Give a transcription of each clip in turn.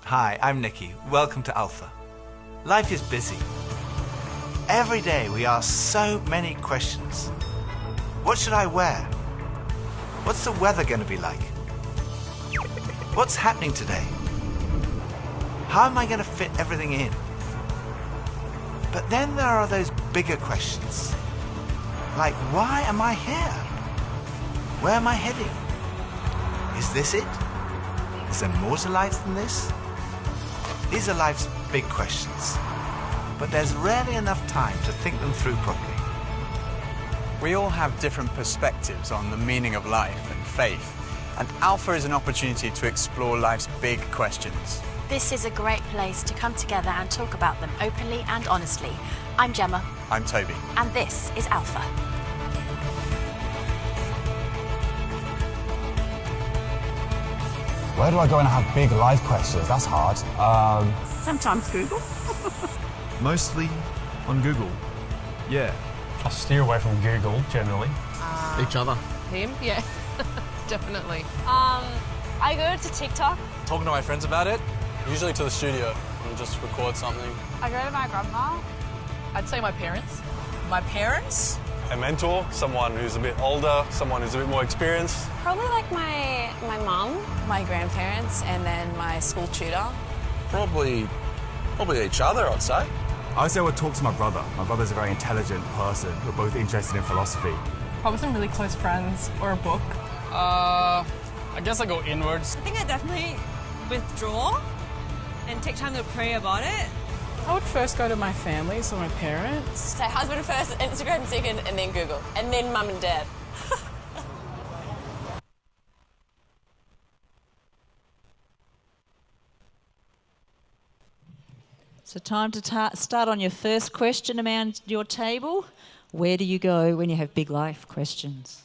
Hi, I'm Nikki. Welcome to Alpha. Life is busy. Every day we ask so many questions. What should I wear? What's the weather going to be like? What's happening today? How am I going to fit everything in? But then there are those bigger questions. Like, why am I here? Where am I heading? Is this it? Is there more to life than this? These are life's big questions, but there's rarely enough time to think them through properly. We all have different perspectives on the meaning of life and faith, and Alpha is an opportunity to explore life's big questions. This is a great place to come together and talk about them openly and honestly. I'm Gemma. I'm Toby. And this is Alpha. Where do I go and have big life questions? That's hard. Sometimes Google. Mostly on Google. Yeah. I steer away from Google, generally. Each other. Him? Yeah, definitely. I go to TikTok. Talking to my friends about it, usually to the studio and just record something. I go to my grandma. I'd say my parents. My parents? A mentor, someone who's a bit older, someone who's a bit more experienced. Probably like my mum, my grandparents, and then my school tutor. Probably each other, I'd say. I would say I would talk to my brother. My brother's a very intelligent person. We're both interested in philosophy. Probably some really close friends or a book. I guess I go inwards. I think I definitely withdraw and take time to pray about it. I would first go to my family, so my parents. So husband first, Instagram second, and then Google, and then mum and dad. So time to start on your first question around your table. Where do you go when you have big life questions?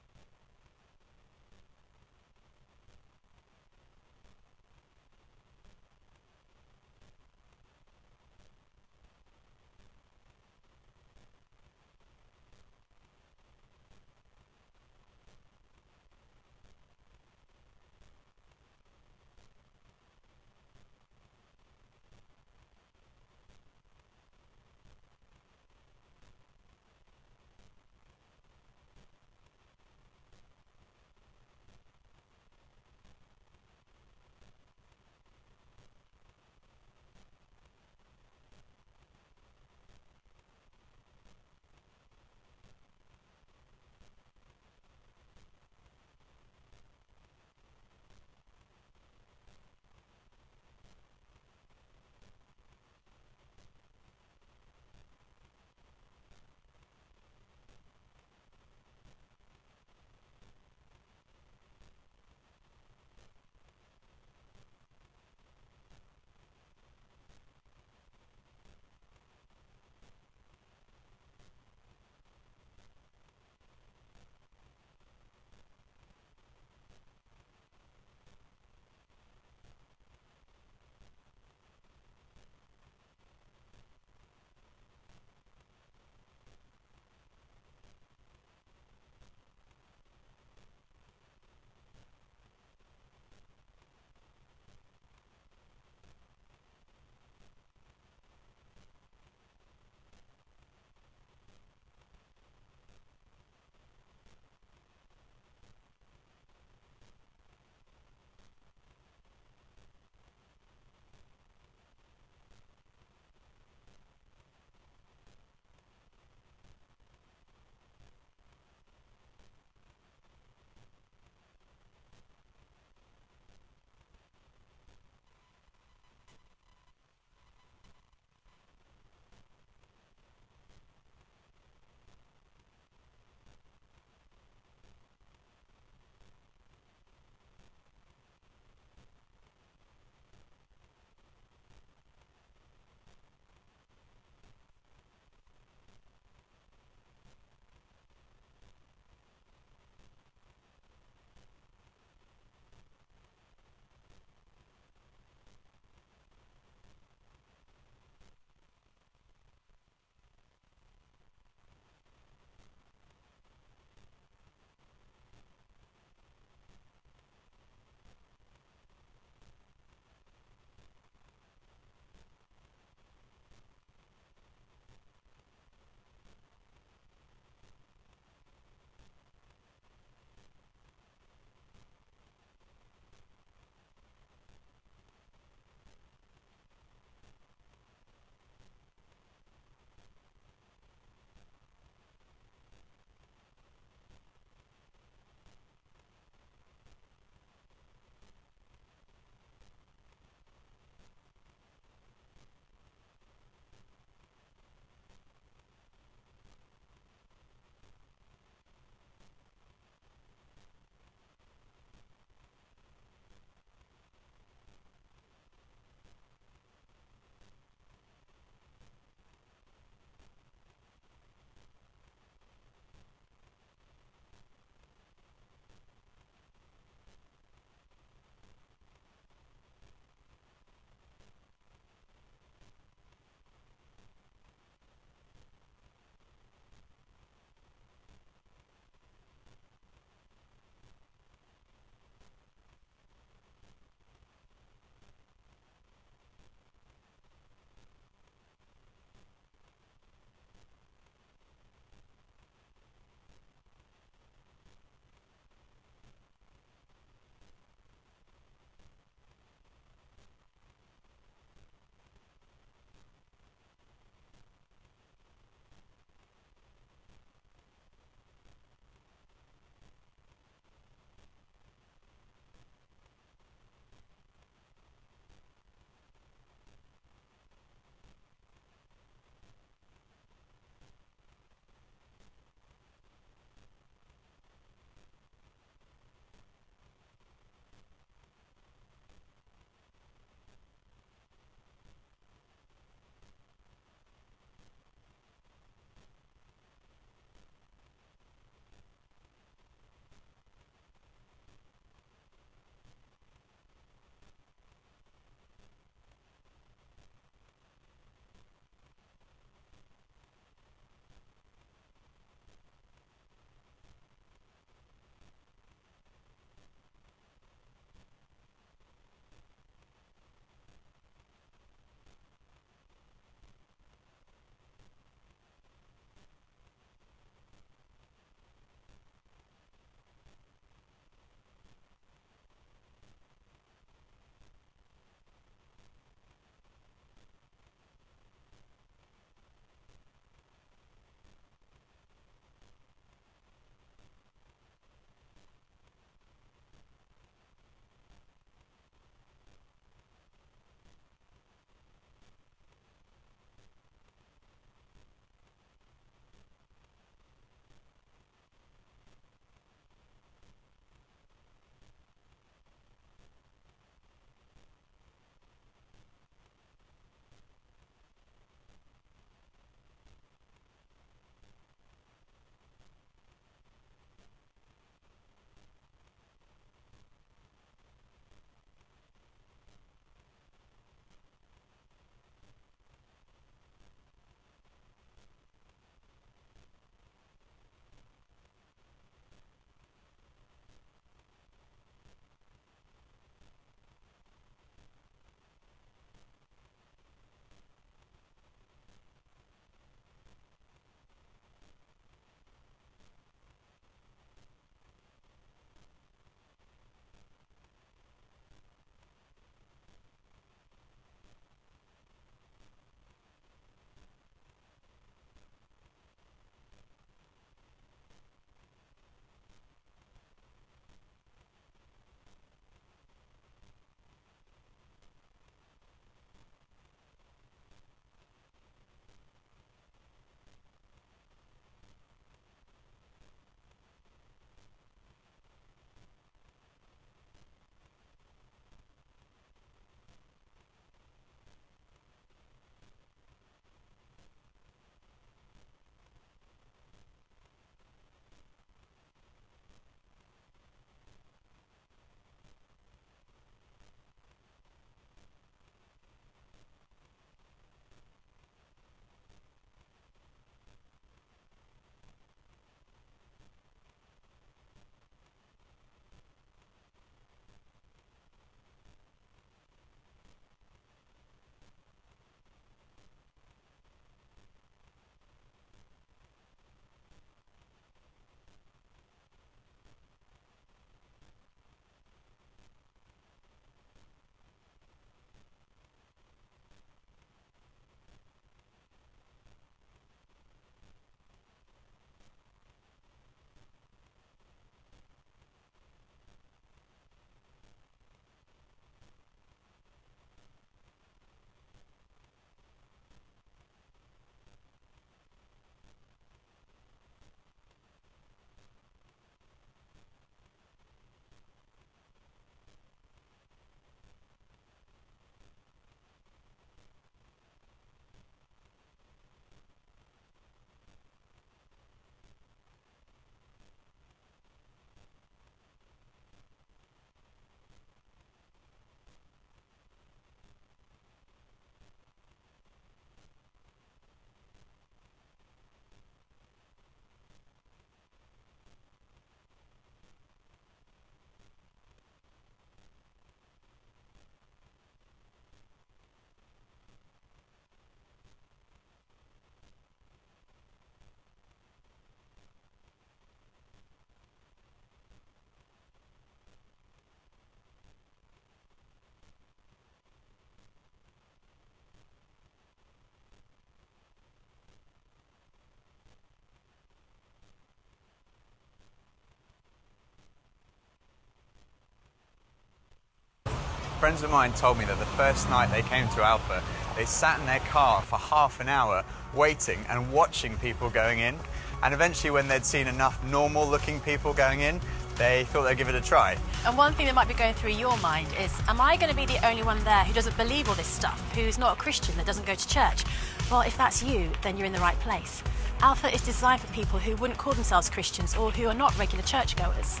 Friends of mine told me that the first night they came to Alpha, they sat in their car for half an hour waiting and watching people going in. And eventually, when they'd seen enough normal-looking people going in, they thought they'd give it a try. And one thing that might be going through your mind is, am I going to be the only one there who doesn't believe all this stuff, who's not a Christian, that doesn't go to church? Well, if that's you, then you're in the right place. Alpha is designed for people who wouldn't call themselves Christians or who are not regular churchgoers.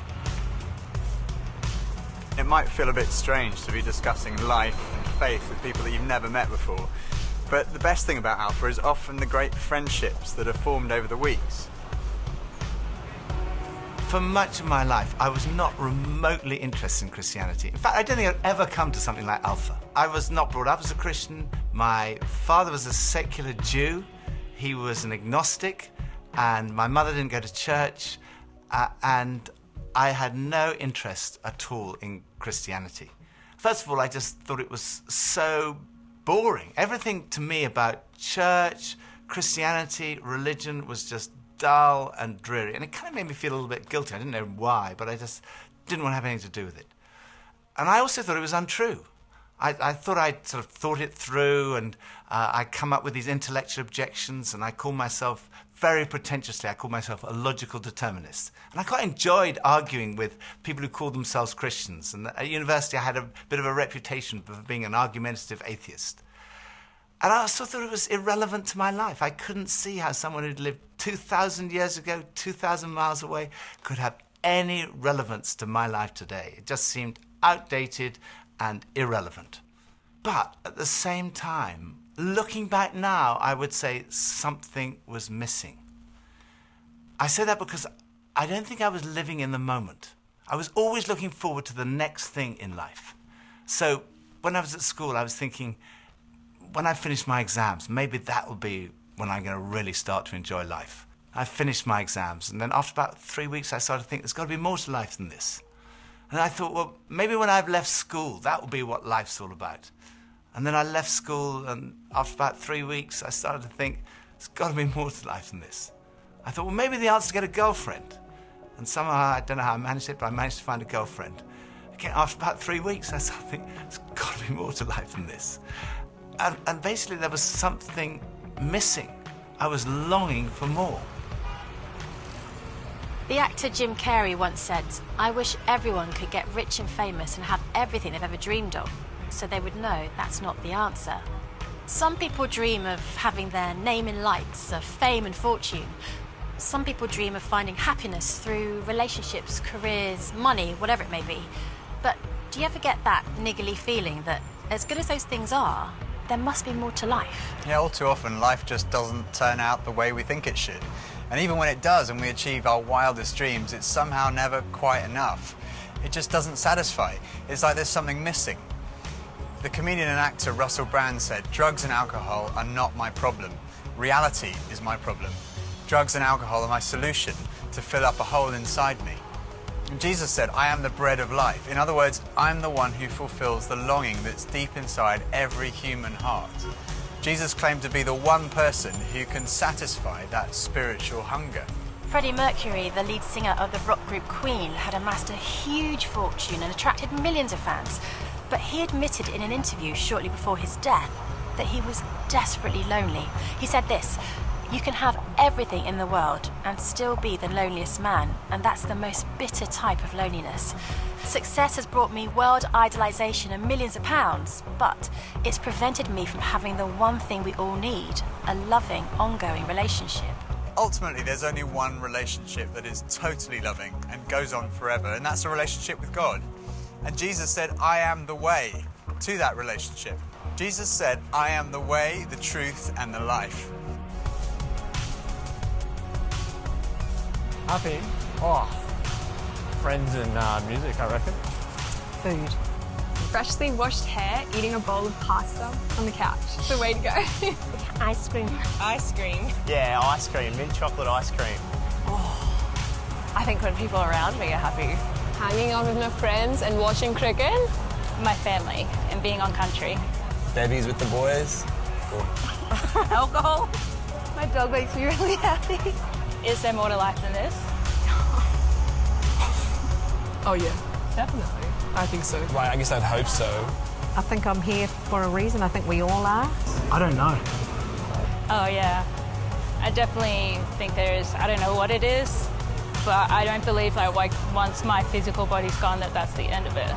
It might feel a bit strange to be discussing life and faith with people that you've never met before, but the best thing about Alpha is often the great friendships that are formed over the weeks. For much of my life, I was not remotely interested in Christianity. In fact, I don't think I'd ever come to something like Alpha. I was not brought up as a Christian. My father was a secular Jew. He was an agnostic, and my mother didn't go to church, and I had no interest at all in Christianity. First of all, I just thought it was so boring. Everything to me about church, Christianity, religion was just dull and dreary, and it kind of made me feel a little bit guilty. I didn't know why, but I just didn't want to have anything to do with it. And I also thought it was untrue. I thought I'd sort of thought it through, and I'd come up with these intellectual objections, and I called myself, very pretentiously, I called myself a logical determinist. And I quite enjoyed arguing with people who called themselves Christians. And at university, I had a bit of a reputation for being an argumentative atheist. And I also thought it was irrelevant to my life. I couldn't see how someone who'd lived 2,000 years ago, 2,000 miles away, could have any relevance to my life today. It just seemed outdated and irrelevant. But at the same time, looking back now, I would say something was missing. I say that because I don't think I was living in the moment. I was always looking forward to the next thing in life. So when I was at school, I was thinking, when I finish my exams, maybe that will be when I'm going to really start to enjoy life. I finished my exams, and then after about 3 weeks, I started to think there's got to be more to life than this. And I thought, well, maybe when I've left school, that will be what life's all about. And then I left school, and after about 3 weeks, I started to think, there's got to be more to life than this. I thought, well, maybe the answer is to get a girlfriend. And somehow, I don't know how I managed it, but I managed to find a girlfriend. Again, after about 3 weeks, I started to think, there's got to be more to life than this. And basically, there was something missing. I was longing for more. The actor Jim Carrey once said, "I wish everyone could get rich and famous and have everything they've ever dreamed of, so they would know that's not the answer." Some people dream of having their name in lights, of fame and fortune. Some people dream of finding happiness through relationships, careers, money, whatever it may be. But do you ever get that niggly feeling that, as good as those things are, there must be more to life? Yeah, all too often life just doesn't turn out the way we think it should. And even when it does and we achieve our wildest dreams, it's somehow never quite enough. It just doesn't satisfy. It's like there's something missing. The comedian and actor Russell Brand said, "Drugs and alcohol are not my problem. Reality is my problem. Drugs and alcohol are my solution to fill up a hole inside me." And Jesus said, "I am the bread of life." In other words, I'm the one who fulfills the longing that's deep inside every human heart. Jesus claimed to be the one person who can satisfy that spiritual hunger. Freddie Mercury, the lead singer of the rock group Queen, had amassed a huge fortune and attracted millions of fans. But he admitted in an interview shortly before his death that he was desperately lonely. He said this, "You can have everything in the world and still be the loneliest man, and that's the most bitter type of loneliness. Success has brought me world idolization and millions of pounds, but it's prevented me from having the one thing we all need, a loving, ongoing relationship." Ultimately, there's only one relationship that is totally loving and goes on forever, and that's a relationship with God. And Jesus said, "I am the way to that relationship." Jesus said, "I am the way, the truth, and the life." Happy? Oh, friends and music, I reckon. Food. Freshly washed hair, eating a bowl of pasta on the couch. It's the way to go. Ice cream. Ice cream. Yeah, ice cream, mint chocolate ice cream. I think when people around me are happy. Hanging out with my friends and watching cricket. My family and being on country. Babies with the boys. Alcohol. My dog makes me really happy. Is there more to life than this? Oh yeah, definitely. I think so. Right, I guess I'd hope so. I think I'm here for a reason. I think we all are. I don't know. Oh, yeah. I definitely think I don't know what it is, but I don't believe like once my physical body's gone that that's the end of it.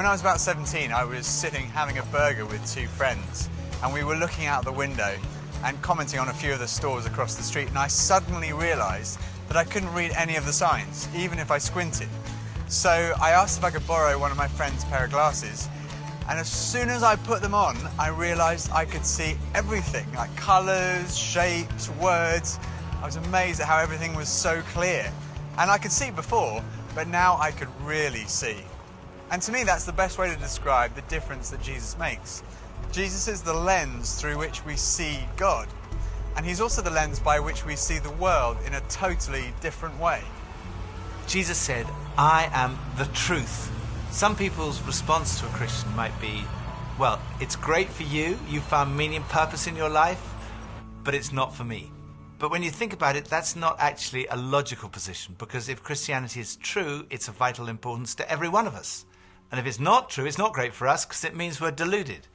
When I was about 17, I was sitting having a burger with two friends, and we were looking out the window and commenting on a few of the stores across the street, and I suddenly realised that I couldn't read any of the signs, even if I squinted. So I asked if I could borrow one of my friend's pair of glasses, and as soon as I put them on, I realised I could see everything, like colours, shapes, words. I was amazed at how everything was so clear. And I could see before, but now I could really see. And to me, that's the best way to describe the difference that Jesus makes. Jesus is the lens through which we see God. And he's also the lens by which we see the world in a totally different way. Jesus said, I am the truth. Some people's response to a Christian might be, well, it's great for you, you found meaning and purpose in your life, but it's not for me. But when you think about it, that's not actually a logical position, because if Christianity is true, it's of vital importance to every one of us. And if it's not true, it's not great for us, because it means we're deluded.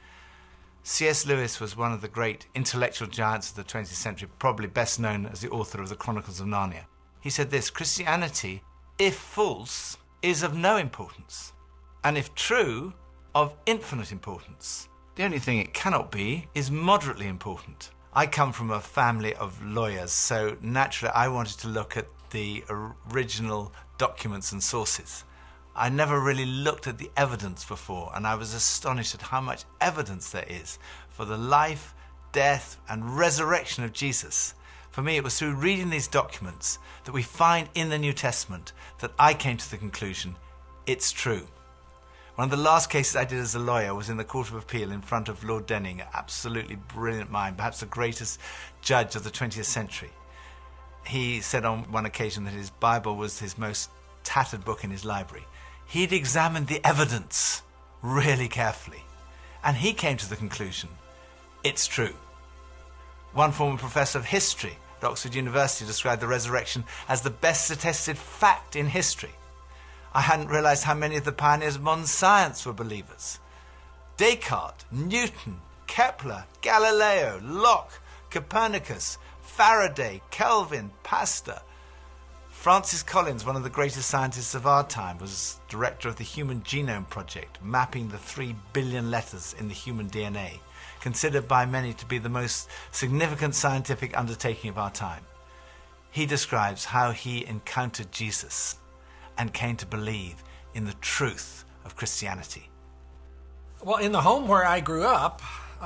C.S. Lewis was one of the great intellectual giants of the 20th century, probably best known as the author of the Chronicles of Narnia. He said this, Christianity, if false, is of no importance, and if true, of infinite importance. The only thing it cannot be is moderately important. I come from a family of lawyers, so naturally I wanted to look at the original documents and sources. I never really looked at the evidence before, and I was astonished at how much evidence there is for the life, death, and resurrection of Jesus. For me, it was through reading these documents that we find in the New Testament that I came to the conclusion, it's true. One of the last cases I did as a lawyer was in the Court of Appeal in front of Lord Denning, an absolutely brilliant mind, perhaps the greatest judge of the 20th century. He said on one occasion that his Bible was his most tattered book in his library. He'd examined the evidence really carefully, and he came to the conclusion, it's true. One former professor of history at Oxford University described the resurrection as the best attested fact in history. I hadn't realised how many of the pioneers of modern science were believers. Descartes, Newton, Kepler, Galileo, Locke, Copernicus, Faraday, Kelvin, Pasteur. Francis Collins, one of the greatest scientists of our time, was director of the Human Genome Project, mapping the 3 billion letters in the human DNA, considered by many to be the most significant scientific undertaking of our time. He describes how he encountered Jesus and came to believe in the truth of Christianity. Well, in the home where I grew up,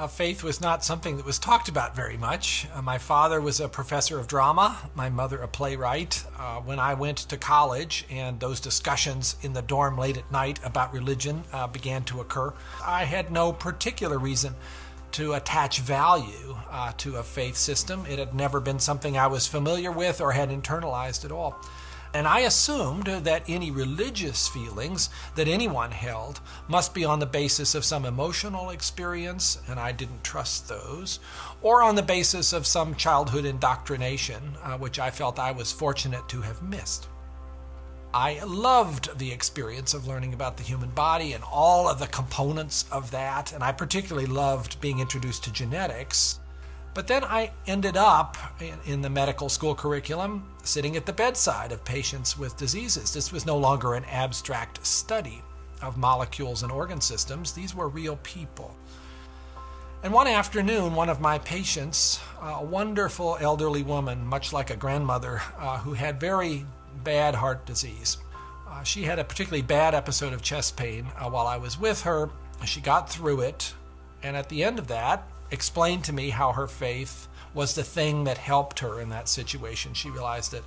faith was not something that was talked about very much. My father was a professor of drama, my mother a playwright. When I went to college and those discussions in the dorm late at night about religion began to occur, I had no particular reason to attach value to a faith system. It had never been something I was familiar with or had internalized at all. And I assumed that any religious feelings that anyone held must be on the basis of some emotional experience, and I didn't trust those, or on the basis of some childhood indoctrination, which I felt I was fortunate to have missed. I loved the experience of learning about the human body and all of the components of that, and I particularly loved being introduced to genetics. But then I ended up in the medical school curriculum sitting at the bedside of patients with diseases. This was no longer an abstract study of molecules and organ systems. These were real people. And one afternoon, one of my patients, a wonderful elderly woman, much like a grandmother, who had very bad heart disease. She had a particularly bad episode of chest pain while I was with her. She got through it, and at the end of that, explained to me how her faith was the thing that helped her in that situation. She realized that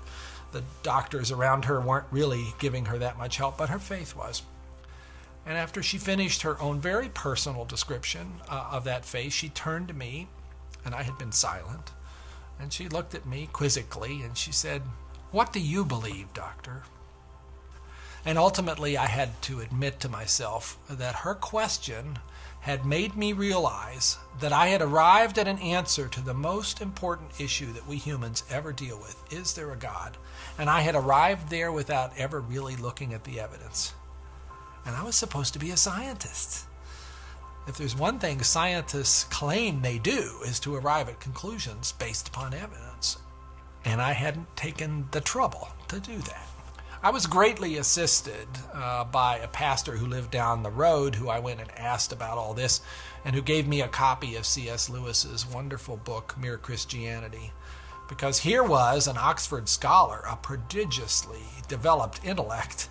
the doctors around her weren't really giving her that much help, but her faith was. And after she finished her own very personal description of that faith, she turned to me, and I had been silent, and she looked at me quizzically, and she said, "What do you believe, doctor?" And ultimately, I had to admit to myself that her question had made me realize that I had arrived at an answer to the most important issue that we humans ever deal with. Is there a God? And I had arrived there without ever really looking at the evidence. And I was supposed to be a scientist. If there's one thing scientists claim they do is to arrive at conclusions based upon evidence. And I hadn't taken the trouble to do that. I was greatly assisted by a pastor who lived down the road, who I went and asked about all this, and who gave me a copy of C.S. Lewis's wonderful book, Mere Christianity. Because here was an Oxford scholar, a prodigiously developed intellect,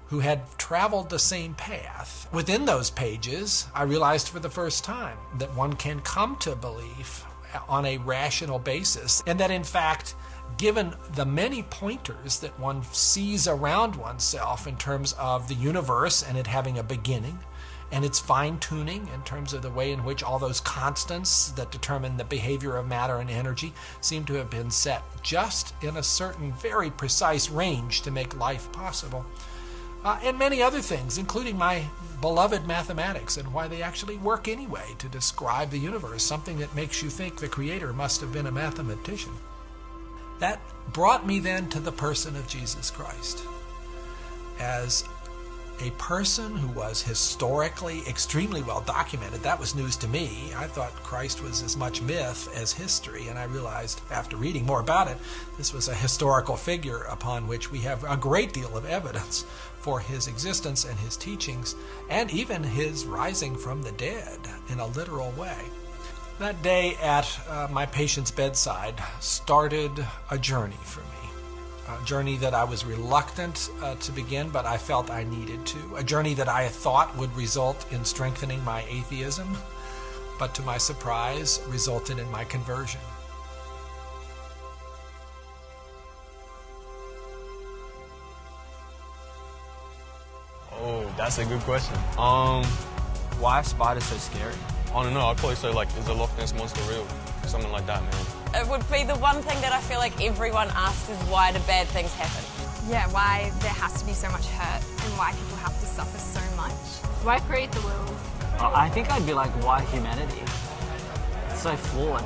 who had traveled the same path. Within those pages, I realized for the first time that one can come to belief on a rational basis, and that in fact, given the many pointers that one sees around oneself in terms of the universe and it having a beginning, and its fine-tuning in terms of the way in which all those constants that determine the behavior of matter and energy seem to have been set just in a certain very precise range to make life possible. And many other things, including my beloved mathematics and why they actually work anyway to describe the universe, something that makes you think the Creator must have been a mathematician. That brought me then to the person of Jesus Christ as a person who was historically extremely well documented. That was news to me. I thought Christ was as much myth as history, and I realized after reading more about it, this was a historical figure upon which we have a great deal of evidence for his existence and his teachings, and even his rising from the dead in a literal way. That day at my patient's bedside started a journey for me. A journey that I was reluctant to begin, but I felt I needed to. A journey that I thought would result in strengthening my atheism, but to my surprise, resulted in my conversion. Oh, that's a good question. Why are spiders so scary? I don't know. I'd probably say, like, is the Loch Ness Monster real? Something like that, man. It would be the one thing that I feel like everyone asks is why do bad things happen? Yeah, why there has to be so much hurt and why people have to suffer so much. Why create the world? I think I'd be like, why humanity? It's so flawed.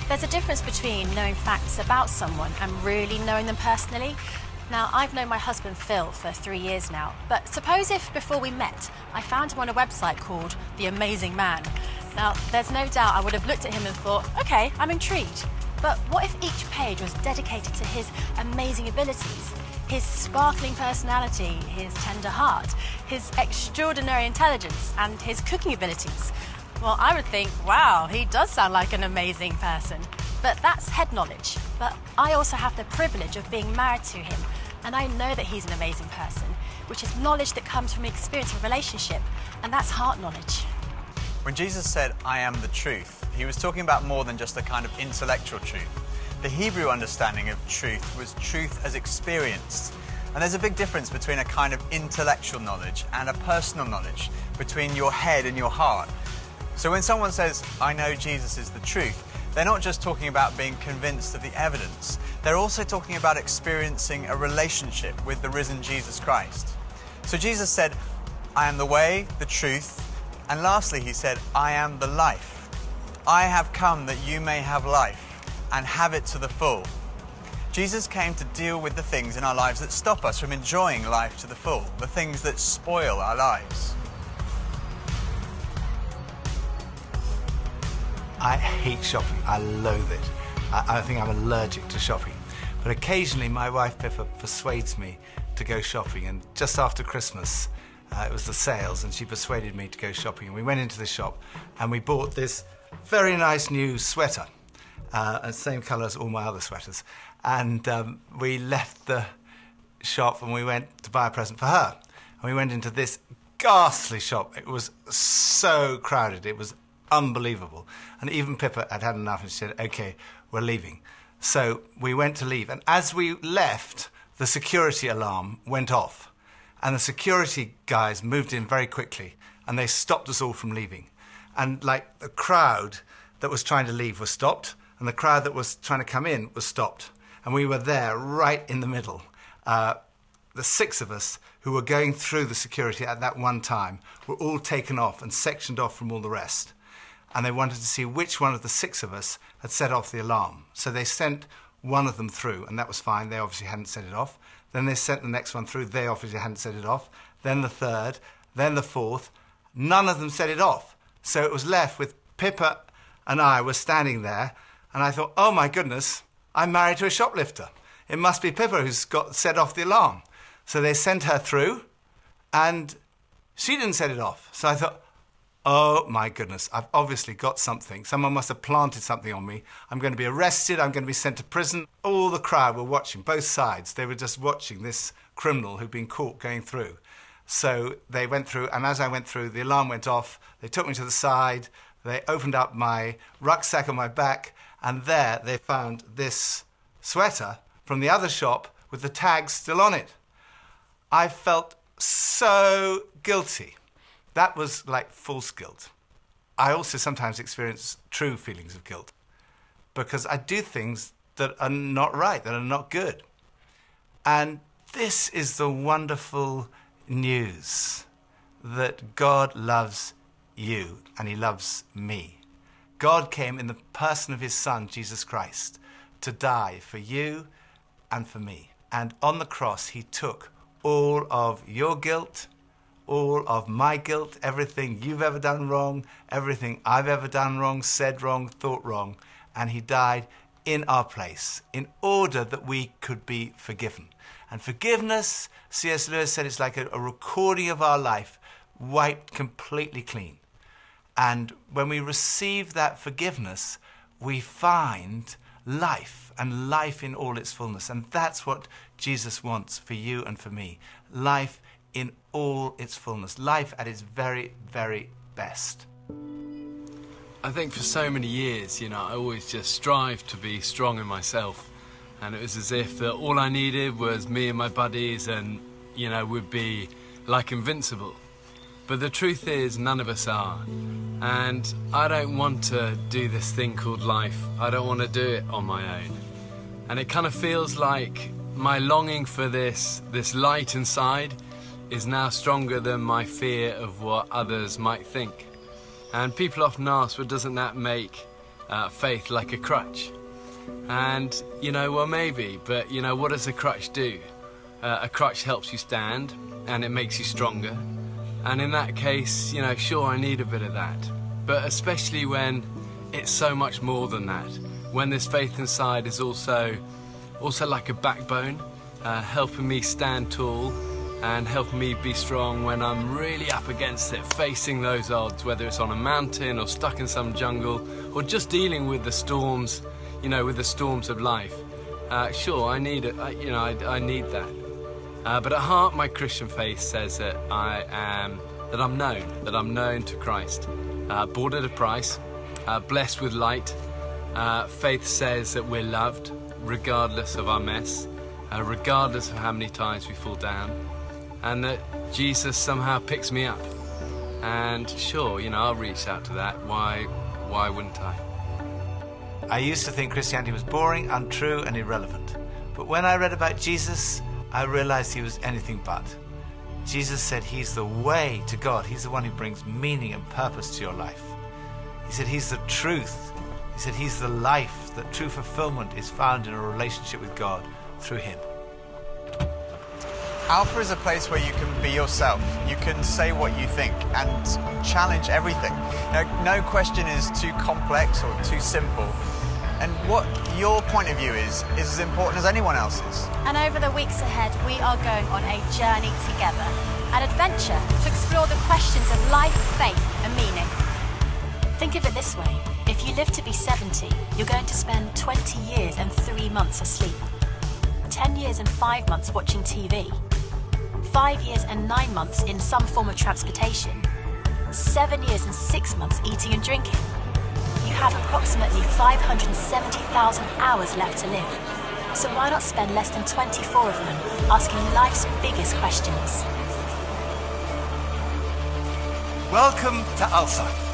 There's a difference between knowing facts about someone and really knowing them personally. Now, I've known my husband Phil for 3 years now, but suppose if before we met, I found him on a website called The Amazing Man. Now, there's no doubt I would have looked at him and thought, okay, I'm intrigued. But what if each page was dedicated to his amazing abilities, his sparkling personality, his tender heart, his extraordinary intelligence, and his cooking abilities? Well, I would think, wow, he does sound like an amazing person. But that's head knowledge. But I also have the privilege of being married to him, and I know that he's an amazing person, which is knowledge that comes from the experience of a relationship, and that's heart knowledge. When Jesus said, I am the truth, he was talking about more than just a kind of intellectual truth. The Hebrew understanding of truth was truth as experienced. And there's a big difference between a kind of intellectual knowledge and a personal knowledge, between your head and your heart. So when someone says, I know Jesus is the truth, they're not just talking about being convinced of the evidence. They're also talking about experiencing a relationship with the risen Jesus Christ. So Jesus said, I am the way, the truth, and lastly he said, I am the life. I have come that you may have life and have it to the full. Jesus came to deal with the things in our lives that stop us from enjoying life to the full, the things that spoil our lives. I hate shopping. I loathe it. I think I'm allergic to shopping. But occasionally my wife Pippa persuades me to go shopping, and just after Christmas it was the sales and she persuaded me to go shopping, and we went into the shop and we bought this very nice new sweater, and same colour as all my other sweaters, and we left the shop and we went to buy a present for her, and we went into this ghastly shop. It was so crowded, it was unbelievable. And even Pippa had had enough and she said, okay, we're leaving. So we went to leave, and as we left, the security alarm went off, and the security guys moved in very quickly and they stopped us all from leaving. And like the crowd that was trying to leave was stopped, and the crowd that was trying to come in was stopped, and we were there right in the middle. The 6 of us who were going through the security at that one time were all taken off and sectioned off from all the rest. And they wanted to see which one of the 6 of us had set off the alarm. So they sent one of them through, and that was fine. They obviously hadn't set it off. Then they sent the next one through. They obviously hadn't set it off. Then the 3rd, then the 4th. None of them set it off. So it was left with Pippa and I were standing there, and I thought, oh my goodness, I'm married to a shoplifter. It must be Pippa who's got set off the alarm. So they sent her through, and she didn't set it off. So I thought, oh my goodness, I've obviously got something. Someone must have planted something on me. I'm going to be arrested, I'm going to be sent to prison. All the crowd were watching, both sides. They were just watching this criminal who'd been caught going through. So they went through, and as I went through, the alarm went off. They took me to the side, they opened up my rucksack on my back, and there they found this sweater from the other shop with the tag still on it. I felt so guilty. That was like false guilt. I also sometimes experience true feelings of guilt because I do things that are not right, that are not good. And this is the wonderful news that God loves you and he loves me. God came in the person of his Son, Jesus Christ, to die for you and for me. And on the cross, he took all of your guilt, all of my guilt, everything you've ever done wrong, everything I've ever done wrong, said wrong, thought wrong, and he died in our place in order that we could be forgiven. And forgiveness, C.S. Lewis said, it's like a recording of our life, wiped completely clean. And when we receive that forgiveness, we find life, and life in all its fullness. And that's what Jesus wants for you and for me. Life in all its fullness. Life at its very, very best. I think for so many years, I always just strived to be strong in myself. And it was as if that all I needed was me and my buddies and, we'd be like invincible. But the truth is, none of us are. And I don't want to do this thing called life. I don't want to do it on my own. And it kind of feels like my longing for this light inside is now stronger than my fear of what others might think. And people often ask, well, doesn't that make faith like a crutch. And, well, maybe, but, what does a crutch do? A crutch helps you stand, and it makes you stronger. And in that case, sure, I need a bit of that. But especially when it's so much more than that. When this faith inside is also like a backbone, helping me stand tall and helping me be strong when I'm really up against it, facing those odds, whether it's on a mountain or stuck in some jungle or just dealing with the storms, with the storms of life. Sure, I need it. I need that. But at heart, my Christian faith says that I'm known to Christ, bought at a price, blessed with light. Faith says that we're loved, regardless of our mess, regardless of how many times we fall down, and that Jesus somehow picks me up. And sure, I'll reach out to that. Why wouldn't I? I used to think Christianity was boring, untrue, and irrelevant. But when I read about Jesus, I realized he was anything but. Jesus said he's the way to God. He's the one who brings meaning and purpose to your life. He said he's the truth. He said he's the life, that true fulfillment is found in a relationship with God through him. Alpha is a place where you can be yourself. You can say what you think and challenge everything. No question is too complex or too simple. And what your point of view is as important as anyone else's. And over the weeks ahead, we are going on a journey together, an adventure to explore the questions of life, faith, and meaning. Think of it this way. If you live to be 70, you're going to spend 20 years and 3 months asleep, 10 years and 5 months watching TV, 5 years and 9 months in some form of transportation, 7 years and 6 months eating and drinking. You have approximately 570,000 hours left to live. So why not spend less than 24 of them asking life's biggest questions? Welcome to Alpha.